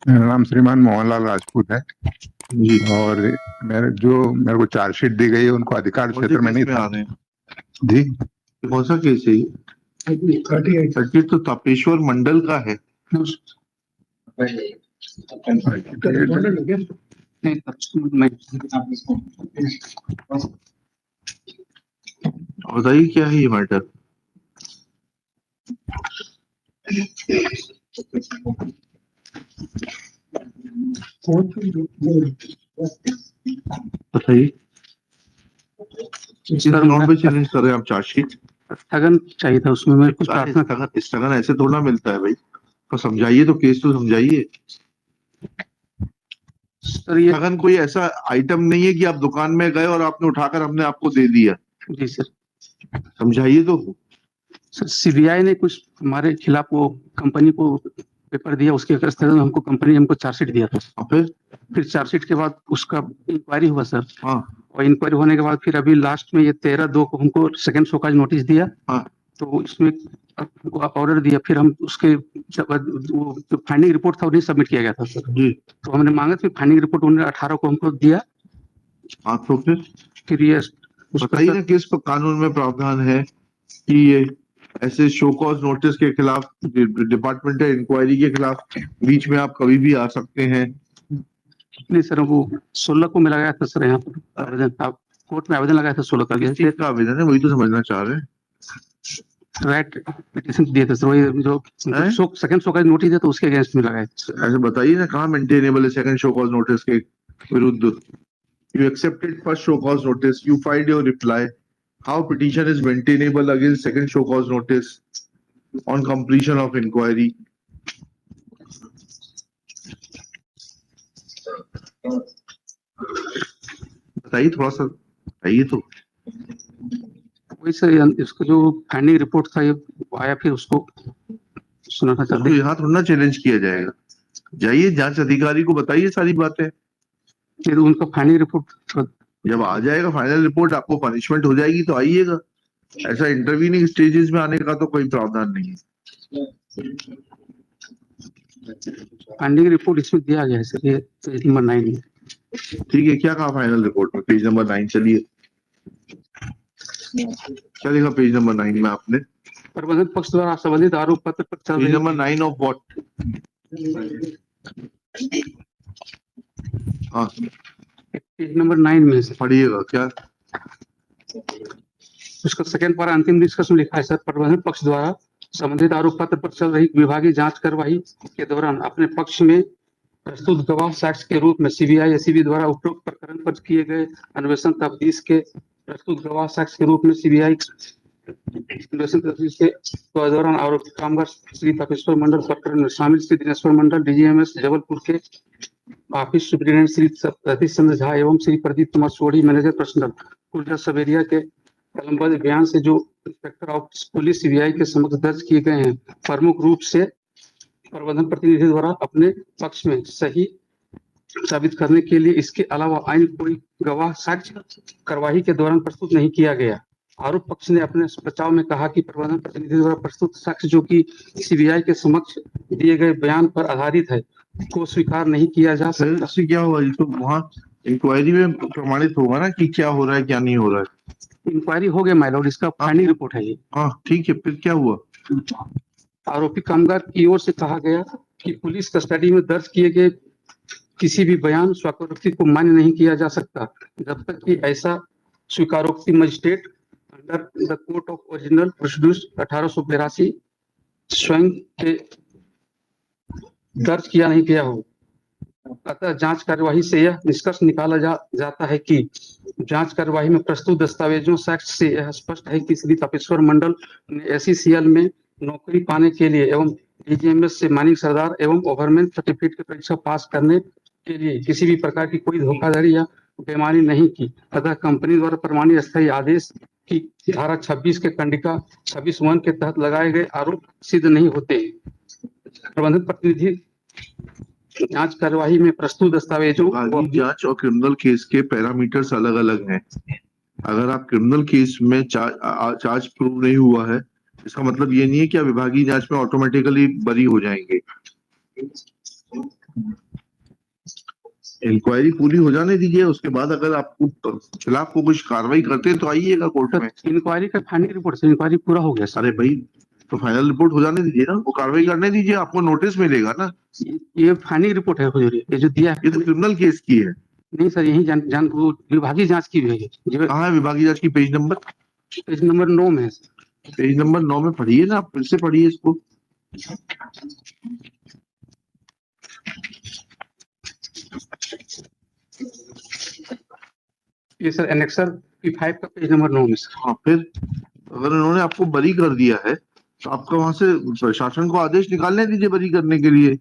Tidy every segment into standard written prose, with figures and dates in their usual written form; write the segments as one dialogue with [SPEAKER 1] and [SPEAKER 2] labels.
[SPEAKER 1] मेरा नाम श्रीमान मोहनलाल राजपूत है
[SPEAKER 2] जी।
[SPEAKER 1] और मेरे को चार्जशीट दी गई है उनको अधिकार
[SPEAKER 2] कौन से
[SPEAKER 1] क्षेत्र में
[SPEAKER 2] केस
[SPEAKER 1] नहीं
[SPEAKER 2] में
[SPEAKER 1] था
[SPEAKER 2] आ रहे हैं?
[SPEAKER 1] जी।
[SPEAKER 2] कौन सा केस है ये? 38 तो तापेश्वर मंडल का है। बताइए क्या है ये मैटर? बताइए किस ग्राउंड पे चैलेंज कर रहे हैं आप चार्जशीट?
[SPEAKER 3] स्थगन चाहिए था उसमें, मैं कुछ प्रार्थना
[SPEAKER 2] स्थगन ऐसे थोड़ा मिलता है भाई। तो समझाइए, तो केस तो समझाइए।
[SPEAKER 3] सर। ये
[SPEAKER 2] स्थगन कोई ऐसा आइटम नहीं है कि आप दुकान में गए और आपने उठाकर हमने आपको दे दिया।
[SPEAKER 3] जी सर।
[SPEAKER 2] समझाइए तो।
[SPEAKER 3] सर सीबीआई ने कुछ हमारे खिलाफ वो कंपनी को पेपर दिया, उसके स्थगन हमको कंपनी हमको चार्जशीट दिया था। फिर चार्जशीट के बाद उसका इंक्वायरी हुआ सर।
[SPEAKER 2] हाँ।
[SPEAKER 3] और इंक्वायरी होने के बाद फिर अभी लास्ट में ये 13/2 को हमको सेकंड शोकाज नोटिस दिया।
[SPEAKER 2] हाँ।
[SPEAKER 3] तो इसमें ऑर्डर दिया, फिर हम उसके वो जो फाइंडिंग रिपोर्ट था उन्हें सबमिट किया गया था सर
[SPEAKER 2] जी।
[SPEAKER 3] तो हमने मांगा, फिर फाइंडिंग रिपोर्ट उन्होंने 18 को हमको दिया।
[SPEAKER 2] हाँ, तो
[SPEAKER 3] फिर ये
[SPEAKER 2] बताइए ना किस कानून में प्रावधान है कि ये ऐसे शो कॉज नोटिस के खिलाफ, डिपार्टमेंटल इंक्वायरी के खिलाफ बीच में आप कभी भी आ सकते हैं।
[SPEAKER 3] नहीं सर, वो 16 को मैं लगाया था सर, यहाँ पर आवेदन, आप कोर्ट में आवेदन लगाया था 16 का।
[SPEAKER 2] किस चीज का आवेदन है, वही तो समझना चाह रहे हैं।
[SPEAKER 3] राइट पिटीशन दिए थे सर, वही जो सेकंड शो का नोटिस दिया तो उसके अगेंस्ट में लगाया।
[SPEAKER 2] ऐसे बताइए ना कहाँ मेंटेनेबल है सेकंड शो कॉज नोटिस के विरुद्ध? You accepted first show cause notice, you filed your reply, how petition is maintainable against second show cause notice on completion of inquiry? बताइए थोड़ा सा, बताइए तो।
[SPEAKER 3] वही सर, इसका जो फाइंडिंग रिपोर्ट था ये आया, फिर उसको सुनाना चाहते हैं।
[SPEAKER 2] यहाँ थोड़ा ना चैलेंज किया जाएगा। जाइए जांच अधिकारी को बताइए सारी बातें।
[SPEAKER 3] फिर उनका फाइंडिंग रिपोर्ट
[SPEAKER 2] जब आ जाएगा फाइनल रिपोर्ट, आपको पनिशमेंट हो जाएगी तो आइएगा। ऐसा इंटरवीनिंग स्टेजेस में आने का तो कोई प्रावधान नहीं है।
[SPEAKER 3] फाइंडिंग रिपोर्ट इसमें दिया गया है सर, ये पेज नंबर 9 में।
[SPEAKER 2] ठीक है, क्या कहा फाइनल रिपोर्ट में? पेज नंबर 9 चलिए, क्या लिखा पेज नंबर 9 में आपने?
[SPEAKER 3] प्रबंधन पक्ष द्वारा संबंधित आरोप पत्र पर चल
[SPEAKER 2] पेज
[SPEAKER 3] रही
[SPEAKER 2] नंबर 9 ऑफ व्हाट? हाँ,
[SPEAKER 3] पेज नंबर 9 में सर
[SPEAKER 2] पढ़िएगा क्या।
[SPEAKER 3] उसका सेकंड पारा अंतिम डिस्कशन लिखा है सर। प्रबंधन पक्ष द्वारा संबंधित आरोप पत्र पर चल रही विभागीय जांच कार्रवाई के दौरान अपने पक्ष में प्रस्तुत गवाह साक्ष्य के रूप में सीबीआई एसीबी द्वारा उपरोक्त प्रकरण पर किए गए अन्वेषण तफ्तीश के प्रस्तुत गवाह साक्ष्य के रूप में सीबीआई अन्वेषण तफ्तीश के दौरान आरोपी कामगार श्री तपेश्वर मंडल प्रकरण में शामिल श्री दिनेश्वर मंडल डीजीएमएस जबलपुर के ऑफिस सुप्रीटेंडेंट श्री सतीश चंद्र झा एवं श्री प्रदीप कुमार सोढ़ी मैनेजर पर्सनल कुर्जा सबेरिया के कलमबद्ध बयान से जो इंस्पेक्टर ऑफ पुलिस सीबीआई के समक्ष दर्ज किए गए हैं, प्रमुख रूप से प्रबंधन प्रतिनिधि द्वारा अपने पक्ष में सही साबित करने के लिए इसके अलावा आइन कोई गवाह साक्ष्य कार्रवाई के दौरान प्रस्तुत नहीं किया गया। आरोप पक्ष ने अपने बचाव में कहा कि प्रबंधन प्रतिनिधि द्वारा प्रस्तुत साक्ष्य जो कि सीबीआई के समक्ष दिए गए बयान पर आधारित है को स्वीकार नहीं किया जा सकता।
[SPEAKER 2] इससे क्या हुआ? तो वहाँ इंक्वायरी में प्रमाणित होगा ना कि क्या हो रहा है क्या नहीं हो रहा है।
[SPEAKER 3] इंक्वायरी हो गया माय लॉर्ड, इसका फाइंडिंग रिपोर्ट है ये।
[SPEAKER 2] हाँ ठीक है, फिर क्या हुआ?
[SPEAKER 3] आरोपी कामगार की ओर से कहा गया कि पुलिस कस्टडी में दर्ज किए गए किसी भी बयान स्वीकारोक्ति को मान्य नहीं किया जा सकता जब तक कि ऐसा स्वीकारोक्ति magistrate under the court of original procedures 1882 स्वयं के दर्ज किया नहीं गया हो। अतः जांच कार्यवाही से यह निष्कर्ष निकाला जाता है कि जांच कार्यवाही में प्रस्तुत दस्तावेजों साक्ष्य से यह स्पष्ट है कि श्री तपेश्वर मंडल ने एसईसीएल में नौकरी पाने के लिए एवं डीजीएमएस से मानिक सरदार एवं ओवरमैन सर्टिफिकेट की परीक्षा पास करने के लिए किसी भी प्रकार की कोई धोखाधड़ी या बेईमानी नहीं की। अतः कंपनी द्वारा प्रमाणित अस्थायी आदेश की धारा 26 के कंडिका 26(1) के तहत लगाए गए आरोप सिद्ध नहीं होते। प्रबंधन प्रतिनिधि जांच कार्यवाही में प्रस्तुत दस्तावेजों
[SPEAKER 2] जांच और क्रिमिनल केस के पैरामीटर्स अलग अलग हैं। अगर आप क्रिमिनल केस में चार्ज प्रूव नहीं हुआ है, इसका मतलब ये नहीं है कि आप विभागीय जांच में ऑटोमेटिकली बरी हो जाएंगे। इंक्वायरी पूरी हो जाने दीजिए, उसके बाद अगर आपको खिलाफ को कुछ कार्रवाई करते हैं तो आइएगा कोर्ट में।
[SPEAKER 3] इंक्वायरी का फाइनल रिपोर्ट से इंक्वायरी पूरा हो गया सर।
[SPEAKER 2] अरे भाई, तो फाइनल रिपोर्ट हो जाने दीजिए ना, वो कार्रवाई करने दीजिए, आपको नोटिस मिलेगा ना।
[SPEAKER 3] ये फाइनल रिपोर्ट है हुजूर, ये जो दिया है।
[SPEAKER 2] ये तो क्रिमिनल केस की है।
[SPEAKER 3] नहीं सर, यही जान वो विभागीय जांच की हुई है जो
[SPEAKER 2] कहाँ है विभागीय जांच की? पेज नंबर
[SPEAKER 3] पेज नंबर 9 में है सर।
[SPEAKER 2] पेज नंबर 9 में पढ़िए ना, आप फिर से पढ़िए इसको।
[SPEAKER 3] ये सर एनेक्सर P5 का पेज नंबर 9 में सर।
[SPEAKER 2] हाँ, फिर अगर उन्होंने आपको बरी कर दिया है तो आपका वहां से प्रशासन को आदेश निकालने दीजिए बरी करने के लिए।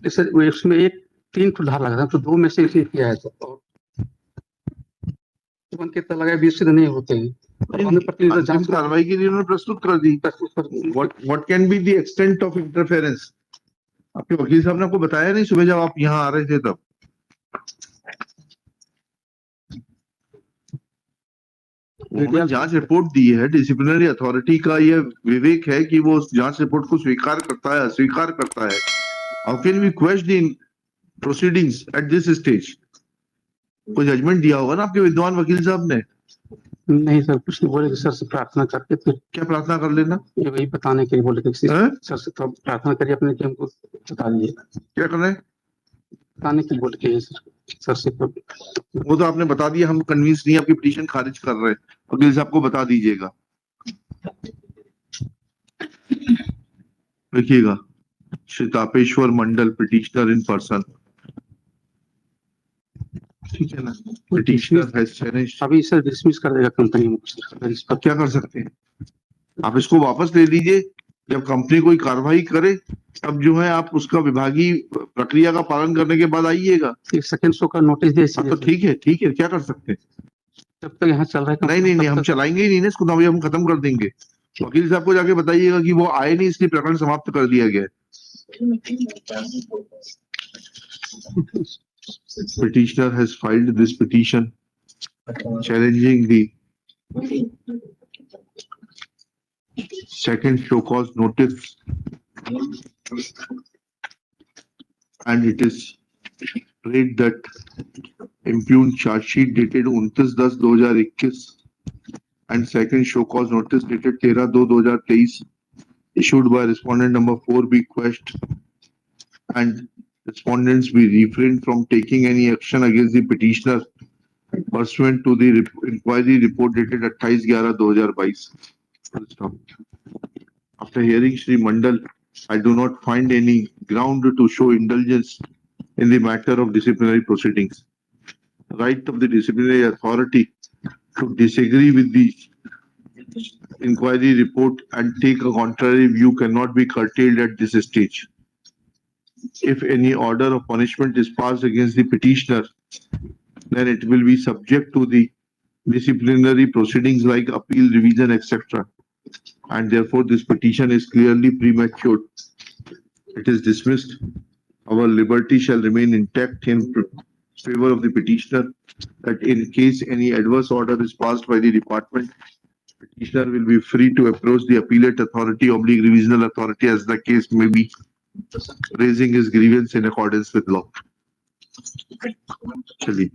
[SPEAKER 3] सर वो इसमें एक 3 ठो धारा लगा था, तो 2 में से इसे किया है सर। और तुरंत कितना लगा 20 से नहीं होते हैं, और हमने प्रतिनिधि
[SPEAKER 2] अंतिम
[SPEAKER 3] जांच
[SPEAKER 2] कार्रवाई के लिए उन्होंने प्रस्तुत कर दी। What can be the extent of interference? आपके वकील साहब ने आपको बताया नहीं सुबह जब आप यहाँ आ रहे थे तब? उन्होंने जांच रिपोर्ट दी है, डिसिप्लिनरी अथॉरिटी का यह विवेक है कि वो उस जांच रिपोर्ट को स्वीकार करता है अस्वीकार करता है। How can we question proceedings at this stage? कोई जजमेंट दिया होगा ना आपके विद्वान वकील साहब ने?
[SPEAKER 3] नहीं सर, कुछ नहीं बोले कि सर से प्रार्थना करके फिर
[SPEAKER 2] क्या प्रार्थना कर लेना?
[SPEAKER 3] ये वही बताने के लिए बोले कि
[SPEAKER 2] हैं?
[SPEAKER 3] सर से तो प्रार्थना करिए अपने कि हमको बता दीजिए,
[SPEAKER 2] क्या कर रहे हैं?
[SPEAKER 3] बताने के लिए बोले कि सर से तो
[SPEAKER 2] वो तो आपने बता दिया, हम कन्विंस नहीं, आपकी पिटीशन खारिज कर रहे हैं, वकील साहब को बता दीजिएगा। देखिएगा, श्री तापेश्वर मंडल पिटिशनर इन पर्सन, ठीक है ना? Petitioner has challenged.
[SPEAKER 3] अभी सर डिसमिस कर देगा कंपनी में सर, इस पर
[SPEAKER 2] अब क्या कर सकते हैं? आप इसको वापस ले लीजिए, जब कंपनी कोई कार्रवाई करे तब जो है आप उसका विभागीय प्रक्रिया का पालन करने के बाद आइएगा।
[SPEAKER 3] एक सेकंड शो का नोटिस दे
[SPEAKER 2] हाँ, तो ठीक है, क्या कर सकते हैं?
[SPEAKER 3] जब तक यहाँ चल रहा है
[SPEAKER 2] नहीं नहीं नहीं, हम चलाएंगे ही नहीं ना इसको, तो अभी हम खत्म कर देंगे। वकील साहब को जाके बताइएगा कि वो आए नहीं, इसलिए प्रकरण समाप्त कर दिया गया। Petitioner has filed this petition challenging the second show cause notice, and it is read that impugned charge sheet dated 29/10/2021 and second show cause notice dated 13/2/2023 issued by respondent number 4B Quest, and respondents be refrained from taking any action against the petitioner pursuant to the inquiry report dated 28/11/2022. After hearing Shri Mandal, I do not find any ground to show indulgence in the matter of disciplinary proceedings. The right of the disciplinary authority to disagree with the inquiry report and take a contrary view cannot be curtailed at this stage. If any order of punishment is passed against the petitioner, then it will be subject to the disciplinary proceedings like appeal, revision, etc. And therefore, this petition is clearly premature. It is dismissed. Our liberty shall remain intact in favor of the petitioner, that in case any adverse order is passed by the department, petitioner will be free to approach the appellate authority or revisional authority as the case may be, raising his grievance in accordance with law. चलिए।